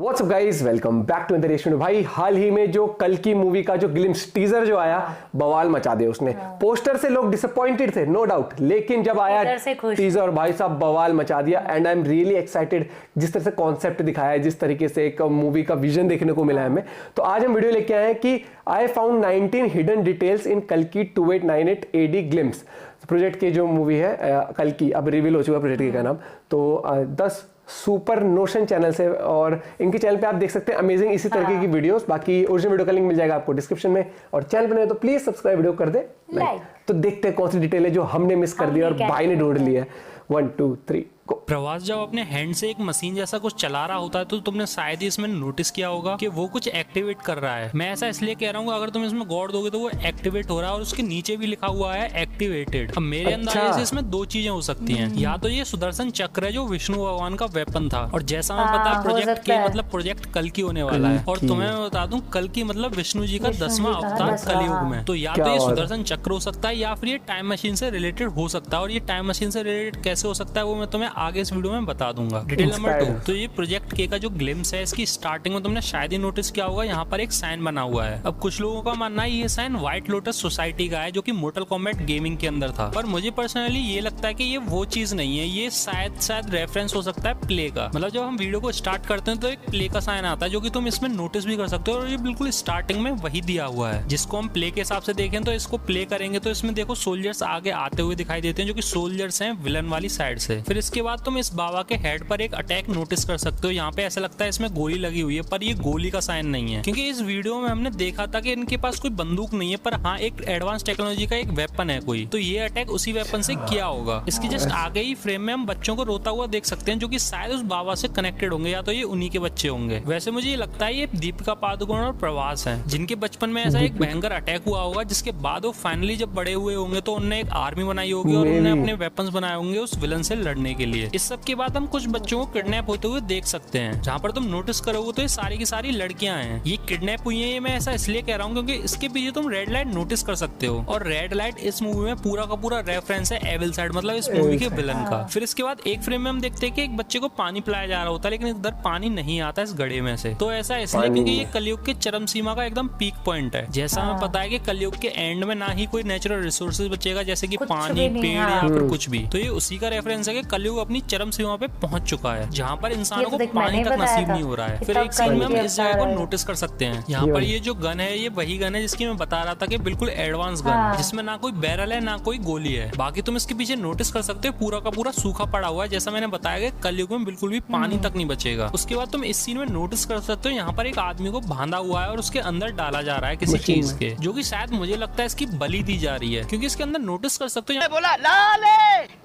What's up guys, welcome back to interaction. भाई हाल ही में जो कल की मूवी का जो ग्लिम्स टीजर जो आया, बवाल मचा दिया उसने। पोस्टर से लोग डिसअपॉइंटेड थे, नो डाउट, लेकिन जब आया टीजर भाई साहब बवाल मचा दिया। And I am really excited, जिस तरह से कॉन्सेप्ट दिखाया है, जिस तरीके से एक मूवी का विजन देखने को मिला है हमें। तो आज हम वीडियो लेके आए हैं कि I found 19 hidden details in कल्कि 2898 AD ग्लिम्स। प्रोजेक्ट की जो मूवी है कल्कि, अब रिवील हो चुका प्रोजेक्ट का नाम। तो 10 सुपर नोशन चैनल से, और इनके चैनल पे आप देख सकते हैं अमेजिंग इसी तरीके की वीडियोस। बाकी ओरिजिनल वीडियो का लिंक मिल जाएगा आपको डिस्क्रिप्शन में, और चैनल बने तो प्लीज सब्सक्राइब वीडियो कर दे लाइक। तो देखते हैं कौन सी डिटेल है जो हमने मिस कर दी और भाई ने ढूंढ लिया है। 1 2 3 प्रवास जब अपने हैंड से एक मशीन जैसा कुछ चला रहा होता है तो तुमने शायद ही इसमें नोटिस किया होगा कि वो कुछ एक्टिवेट कर रहा है। मैं ऐसा इसलिए कह रहा हूँ, अगर तुम इसमें गौर दोगे तो वो एक्टिवेट हो रहा है और उसके नीचे भी लिखा हुआ है एक्टिवेटेड। अब मेरे अंदाजे से इसमें दो चीजें हो सकती हैं। या तो ये सुदर्शन चक्र है जो विष्णु भगवान का वेपन था, और जैसा मैं पता प्रोजेक्ट के मतलब प्रोजेक्ट कल की होने वाला है, और तुम्हें मैं बता दूं कल की मतलब विष्णु जी का 10वां अवतार कलयुग में। तो या तो ये सुदर्शन चक्र हो सकता है, या फिर ये टाइम मशीन से रिलेटेड हो सकता है। और ये टाइम मशीन से रिलेटेड कैसे हो सकता है वो मैं तुम्हें आगे इस वीडियो में बता दूंगा। डिटेल नंबर 2, तो ये प्रोजेक्ट के का जो ग्लिम्स है, इसकी स्टार्टिंग में तुमने शायद ही नोटिस किया होगा, यहाँ पर एक साइन बना हुआ है। अब कुछ लोगों का मानना है ये साइन व्हाइट लोटस सोसाइटी का है, जो कि मोर्टल कॉम्बैट गेमिंग के अंदर था। पर मुझे पर्सनली ये लगता है कि ये वो चीज नहीं है, ये शायद रेफरेंस हो सकता है प्ले का। मतलब जब हम वीडियो को स्टार्ट करते हैं तो एक प्ले का साइन आता है, जो कि तुम इसमें नोटिस भी कर सकते हो, और ये बिल्कुल स्टार्टिंग में वही दिया हुआ है। जिसको हम प्ले के हिसाब से देखें तो इसको प्ले करेंगे तो इसमें देखो सोल्जर्स आगे आते हुए दिखाई देते हैं, जो कि सोल्जर्स हैं विलन वाली साइड से। फिर इसके बाद तुम इस बाबा के हेड पर एक अटैक नोटिस कर सकते हो। यहाँ पे ऐसा लगता है इसमें गोली लगी हुई है, पर ये गोली का साइन नहीं है, क्योंकि इस वीडियो में हमने देखा था कि इनके पास कोई बंदूक नहीं है, पर हाँ एक एडवांस टेक्नोलॉजी का एक वेपन है कोई। तो ये अटैक उसी वेपन से किया होगा। इसके जस्ट आगे ही फ्रेम में हम बच्चों को रोता हुआ देख सकते हैं, जो कि शायद उस बाबा से कनेक्टेड होंगे, या तो ये उन्हीं के बच्चे होंगे। वैसे मुझे ये लगता है ये दीपिका पादुकोण और प्रवास हैं, जिनके बचपन में ऐसा एक भयंकर अटैक हुआ होगा, जिसके बाद वो फाइनली जब बड़े हुए होंगे तो उन्होंने एक आर्मी बनाई होगी और उन्होंने अपने वेपन्स बनाए होंगे उस विलन से लड़ने के लिए। इस सब के बाद हम कुछ बच्चों को किडनैप होते हुए देख सकते हैं, जहाँ पर तुम नोटिस करोगे तो ये सारी की सारी लड़कियां हैं। ये किडनैप हुई हैं, ये मैं ऐसा इसलिए कह रहा हूँ क्योंकि इसके पीछे तुम रेड लाइट नोटिस कर सकते हो, और रेड लाइट इस मूवी में पूरा का पूरा रेफरेंस है एविल साइड, मतलब इस मूवी के विलन का। फिर इसके बाद एक फ्रेम में हम देखते हैं कि एक बच्चे को पानी पिलाया जा रहा होता है, लेकिन इधर पानी नहीं आता इस घड़े में से। तो ऐसा इसलिए क्योंकि ये कलयुग के चरम सीमा का एकदम पीक पॉइंट है। जैसा हमें पता है कि कलयुग के एंड में ना ही कोई नेचुरल रिसोर्सेज बचेगा, जैसे कि पानी, पेड़ या फिर कुछ भी। तो ये उसी का रेफरेंस है कि कलयुग अपनी चरम सीमा पे पहुंच चुका है, जहाँ पर इंसानों को पानी तक नसीब नहीं हो रहा है। फिर एक सीन में हम इस जगह को नोटिस कर सकते हैं। यहाँ पर ये जो गन है ये वही गन है जिसकी मैं बता रहा था कि बिल्कुल एडवांस गन, जिसमें ना कोई बैरल है ना कोई गोली है। बाकी तुम इसके पीछे नोटिस कर सकते हो पूरा का पूरा सूखा पड़ा हुआ है, जैसा मैंने बताया कि कलयुग में बिल्कुल भी पानी तक नहीं बचेगा। उसके बाद तुम इस सीन में नोटिस कर सकते हो यहाँ पर एक आदमी को बांधा हुआ है और उसके अंदर डाला जा रहा है किसी चीज के, जो कि शायद मुझे लगता है इसकी बलि दी जा रही है, क्योंकि इसके अंदर नोटिस कर सकते हो बोला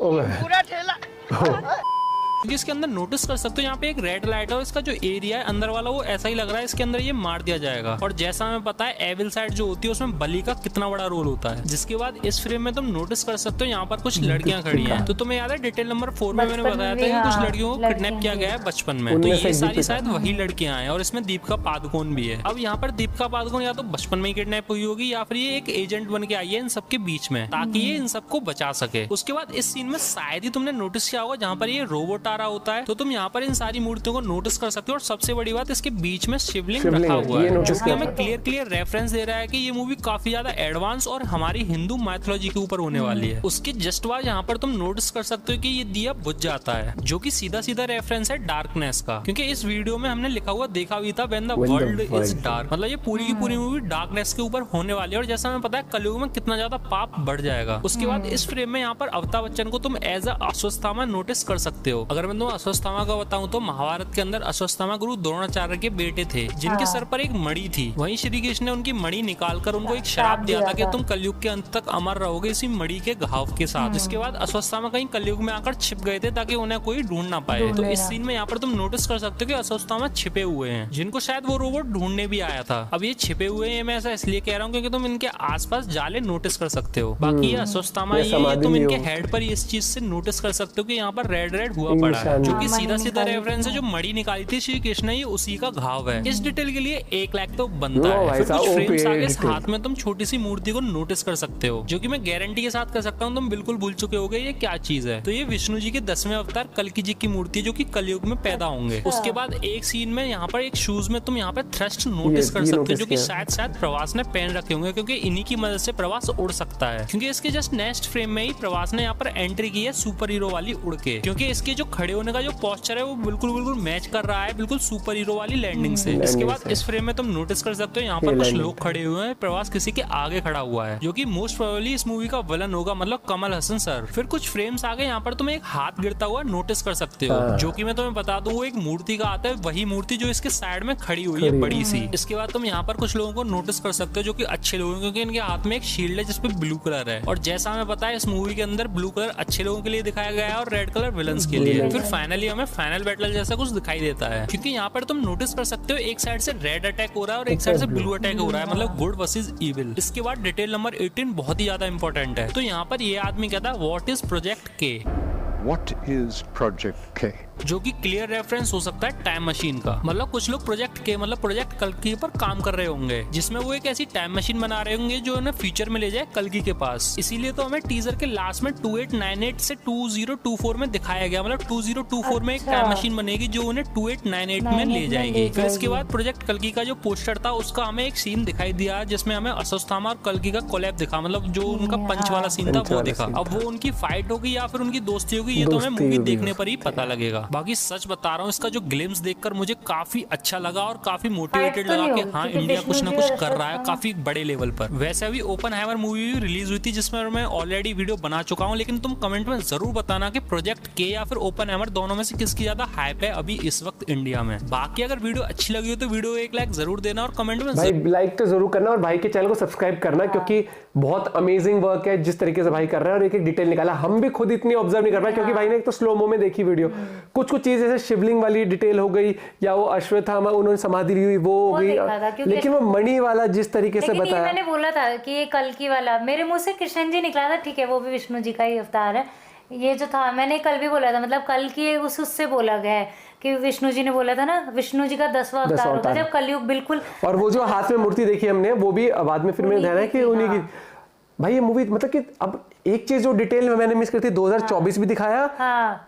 पूरा ठेला जिसके अंदर नोटिस कर सकते हो यहाँ पे एक रेड लाइट है, और इसका जो एरिया है अंदर वाला वो ऐसा ही लग रहा है इसके अंदर ये मार दिया जाएगा। और जैसा हमें पता है एविल साइड जो होती है उसमें बलि का कितना बड़ा रोल होता है। जिसके बाद इस फ्रेम में तुम नोटिस कर सकते हो यहाँ पर कुछ लड़कियां खड़ी हैं। तो तुम्हें याद है डिटेल नंबर 4 में मैंने बताया था कि कुछ लड़कियों को किडनैप किया गया है बचपन में, तो ये सारी शायद वही लड़कियां हैं, और इसमें दीपिका पादुकोण भी है। अब यहाँ पर दीपिका पादुकोण या तो बचपन में ही किडनैप हुई होगी, या फिर ये एक एजेंट बन के आई है इन सबके बीच में, ताकि ये इन सबको बचा सके। उसके बाद इस सीन में शायद ही तुमने नोटिस किया होगा जहाँ पर ये रोबोट आ रहा होता है, तो तुम यहाँ पर इन सारी मूर्तियों को नोटिस कर सकते हो। और सबसे बड़ी बात, इसके बीच में शिवलिंग रखा हुआ है, जो कि हमें क्लियर रेफरेंस दे रहा है कि ये मूवी काफी ज्यादा एडवांस और हमारी हिंदू माइथोलॉजी के ऊपर होने वाली है। उसके जस्ट बाद यहाँ पर तुम नोटिस कर सकते हो कि ये दिया बुझ जाता है, जो कि सीधा सीधा रेफरेंस है डार्कनेस का, क्योंकि इस वीडियो में हमने लिखा हुआ देखा भी था when the world is dark, मतलब ये पूरी की पूरी मूवी डार्कनेस के ऊपर होने वाली है। और जैसा हमें पता है कलयुग में कितना ज्यादा पाप बढ़ जाएगा। उसके बाद इस फ्रेम में यहाँ पर अमिताभ बच्चन को तुम एज अ अश्वत्थामा नोटिस कर सकते हो। अगर मैं तुम्हें अश्वत्थामा का बताऊं तो महाभारत के अंदर अश्वत्थामा गुरु द्रोणाचार्य के बेटे थे, जिनके सर पर एक मणि थी। वहीं श्री कृष्ण ने उनकी मणि निकालकर उनको एक श्राप दिया था कि तुम कलयुग के अंत तक अमर रहोगे इसी मणि के घाव के साथ। जिसके बाद अश्वत्थामा कहीं कलयुग में आकर छिप गए थे ताकि उन्हें कोई ढूंढ ना पाए। तो इस सीन में यहाँ पर तुम नोटिस कर सकते हो कि अश्वत्थामा छिपे हुए हैं, जिनको शायद वो रोबोट ढूंढने भी आया था। अब ये छिपे हुए हैं, मैं ऐसा इसलिए कह रहा हूँ क्योंकि तुम इनके आसपास जाले नोटिस कर सकते हो। बाकी ये अश्वत्थामा ये तुम इनके हेड पर इस चीज से नोटिस कर सकते हो कि यहाँ पर रेड रेड हुआ पड़ा पड़ा है, निशान। जो कि सीधा सीधा रेफरेंस है जो मणि निकाली थी श्री कृष्ण ने, उसी का घाव है। इस डिटेल के लिए 1 लाख तो बनता है। भाई फिर साहब, कुछ फ्रेम्स OP आगे इस डिटेल। हाथ में तुम छोटी सी मूर्ति को नोटिस कर सकते हो, जो कि मैं गारंटी के साथ कर सकता हूँ तुम बिल्कुल भूल चुके होगे ये क्या चीज है। तो ये विष्णु जी के 10वें अवतार कल्कि जी की मूर्ति है, जो कि कलयुग में पैदा होंगे। उसके बाद एक सीन में यहाँ पर एक शूज में तुम यहाँ पे थ्रस्ट नोटिस कर सकते हो, जो कि शायद प्रवास ने पहन रखे होंगे, क्योंकि इन्हीं की मदद से प्रवास उड़ सकता है। क्योंकि इसके जस्ट नेक्स्ट फ्रेम में ही प्रवास ने यहाँ पर एंट्री की है सुपर हीरो वाली उड़ के, क्योंकि इसके जो खड़े होने का जो पोस्चर है वो बिल्कुल मैच कर रहा है बिल्कुल सुपर हीरो वाली लैंडिंग से। इसके बाद इस फ्रेम में तुम नोटिस कर सकते हो यहाँ पर कुछ लोग खड़े हुए हैं, प्रवास किसी के आगे खड़ा हुआ है, जो कि मोस्ट प्रोबेबली इस मूवी का विलन होगा, मतलब कमल हसन सर। फिर कुछ फ्रेम्स आगे यहाँ पर तुम एक हाथ गिरता हुआ नोटिस कर सकते हो, जो कि मैं तुम्हें बता दूं वो एक मूर्ति का आता है, वही मूर्ति जो इसके साइड में खड़ी हुई है बड़ी सी। इसके बाद तुम यहाँ पर कुछ लोगों को नोटिस कर सकते हो जो कि अच्छे लोग हैं, क्योंकि इनके हाथ में एक शील्ड है जिसपे ब्लू कलर है। और जैसा हमें पता है इस मूवी के अंदर ब्लू कलर अच्छे लोगों के लिए दिखाया गया है और रेड कलर विलन्स के लिए। फिर फाइनली हमें फाइनल बैटल जैसा कुछ दिखाई देता है, क्योंकि यहाँ पर तुम नोटिस कर सकते हो एक साइड से रेड अटैक हो रहा है और एक साइड से ब्लू अटैक हो रहा है, मतलब गुड वर्सेस इविल। इसके बाद डिटेल नंबर 18 बहुत ही ज्यादा इंपॉर्टेंट है। तो यहाँ पर ये आदमी कहता है व्हाट इज प्रोजेक्ट के, What is Project K? जो कि क्लियर रेफरेंस हो सकता है टाइम मशीन का। मतलब कुछ लोग प्रोजेक्ट के मतलब प्रोजेक्ट कल्कि पर काम कर रहे होंगे, जिसमें वो एक ऐसी टाइम मशीन बना रहे होंगे जो उन्हें फ्यूचर में ले जाए कल्कि के पास। इसीलिए तो हमें टीजर के लास्ट में 2898 से 2024 में दिखाया गया, मतलब 2024 में एक टाइम मशीन बनेगी जो उन्हें 2898 में ले जाएगी। फिर इसके बाद प्रोजेक्ट कल्कि का जो पोस्टर था उसका हमें एक सीन दिखाई दिया जिसमें हमें अश्वत्थामा और कल्कि का कोलैब दिखा, मतलब जो उनका पंच वाला सीन था वो दिखा। अब वो उनकी फाइट होगी या फिर उनकी दोस्ती होगी ये तो हमें मूवी देखने पर ही पता लगेगा। बाकी सच बता रहा हूँ इसका जो ग्लिम्स देखकर मुझे काफी अच्छा लगा और काफी मोटिवेटेड लगा कि हाँ इंडिया कुछ ना कुछ कर रहा है काफी बड़े लेवल पर। वैसे अभी ओपनहाइमर मूवी भी रिलीज हुई थी जिसमें मैं ऑलरेडी वीडियो बना चुका हूँ, लेकिन तुम कमेंट में जरूर बताना कि प्रोजेक्ट के या फिर ओपनहाइमर दोनों में से किसकी ज्यादा हाइप है अभी इस वक्त इंडिया में। बाकी अगर वीडियो अच्छी लगी हो तो वीडियो 1 लाइक जरूर देना और कमेंट में भाई लाइक तो जरूर करना और भाई के चैनल को सब्सक्राइब करना, क्योंकि बहुत अमेजिंग वर्क है जिस तरीके से भाई कर रहा है और एक एक डिटेल निकाला। हम भी खुद इतनी ऑब्जर्व नहीं कर पाए क्योंकि भाई ने एक तो स्लो मो में देखी वीडियो, कुछ चीज जैसे शिवलिंग वाली डिटेल हो गई या वो अश्वत्थामा उन्होंने समाधि ली हुई वो हो गई, लेकिन वो मणि वाला जिस तरीके से बताया, मैंने बोला था कि ये कल्कि वाला मेरे मुंह से कृष्ण जी निकला था, ठीक है वो भी विष्णु जी का ही अवतार है। ये जो था मैंने कल भी बोला था, मतलब कल की उससे बोला गया है कि विष्णु जी ने बोला था ना विष्णु जी का 10वां अवतार होगा जब कलयुग बिल्कुल। और वो जो हाथ में मूर्ति देखी हमने वो भी बाद में फिर मैंने ध्यान है कि उन्हीं की। भाई ये मूवी मतलब कि अब एक चीज जो डिटेल में मैंने मिस करती 2024 भी दिखाया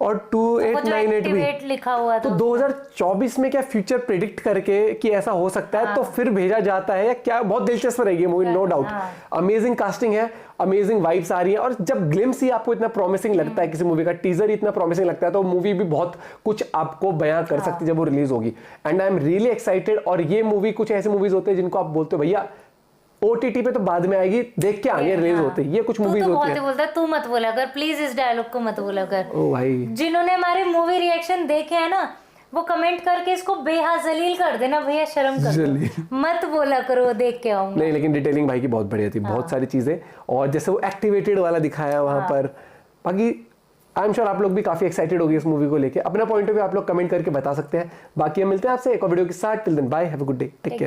और 2898 भी लिखा हुआ तो 2024 में क्या फ्यूचर प्रेडिक्ट करके कि ऐसा हो सकता है तो फिर भेजा जाता है या क्या, बहुत दिलचस्प रहेगी movie no doubt. Amazing casting है, अमेजिंग वाइब्स आ रही है और जब ग्लिम्स ही आपको इतना प्रॉमिसिंग लगता है किसी मूवी का, टीजर ही इतना प्रॉमिसिंग लगता है तो मूवी भी बहुत कुछ आपको बयां कर सकती है जब वो रिलीज होगी। And I am really excited. और ये मूवी कुछ ऐसे मूवीज होते हैं जिनको आप बोलते हो भैया ओटीटी पे तो बाद में आएगी, देख के आगे रिलीज होते हैं, ये कुछ मूवीज होती है। बोलता तू मत बोला कर प्लीज, इस डायलॉग को मत बोला कर। ओ भाई जिन्होंने हमारे मूवी रिएक्शन देखे हैं ना वो कमेंट करके इसको बेहजलील कर देना भैया, शर्म कर मत बोला करो देख के आऊंगा। नहीं लेकिन डिटेलिंग भाई की बहुत बढ़िया थी, बहुत सारी चीजें और जैसे वो एक्टिवेटेड वाला दिखाया वहां पर। बाकी आई एम श्योर आप लोग भी काफी एक्साइटेड होगी इस मूवी को लेके। अपना पॉइंट ऑफ व्यू आप लोग कमेंट करके बता सकते हैं। बाकी हम मिलते हैं आपसे एक और वीडियो के साथ। Till then bye, have a good day, take care.